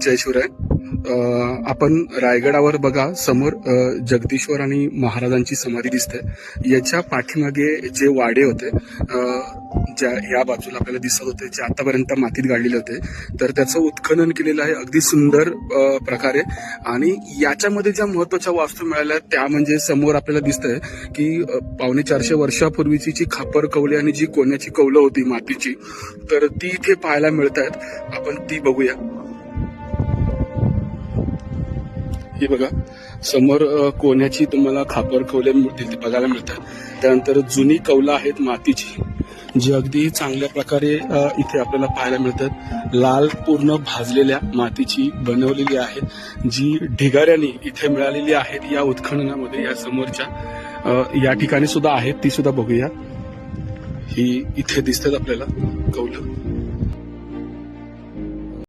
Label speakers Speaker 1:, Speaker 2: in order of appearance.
Speaker 1: जय शिवराय. आपण रायगडावर बघा समोर जगदीश्वर आणि महाराजांची समाधी दिसते. याच्या पाठीमागे जे वाडे होते ज्या या बाजूला आपल्याला दिसत होते, जे आतापर्यंत मातीत गाडलेले होते, तर त्याचं उत्खनन केलेलं आहे अगदी सुंदर प्रकारे. आणि याच्यामध्ये ज्या महत्वाच्या वास्तू मिळाल्या त्या म्हणजे समोर आपल्याला दिसतंय की 450 वर्षापूर्वीची जी खापर कौले आणि जी कोण्याची कौलं होती मातीची, तर ती इथे पाहायला मिळत आहेत. आपण ती बघूया. ही बघा समोर कोण्याची तुम्हाला खापर कौले बघायला मिळतात. त्यानंतर जुनी कौलं आहेत मातीची, जी अगदी चांगल्या प्रकारे इथे आपल्याला पाहायला मिळतात. लाल पूर्ण भाजलेल्या मातीची बनवलेली आहे, जी ढिगाऱ्याने इथे मिळालेली आहेत या उत्खननामध्ये. या समोरच्या या ठिकाणी सुद्धा आहेत, ती सुद्धा बघूया. ही इथे दिसतात आपल्याला कौलं.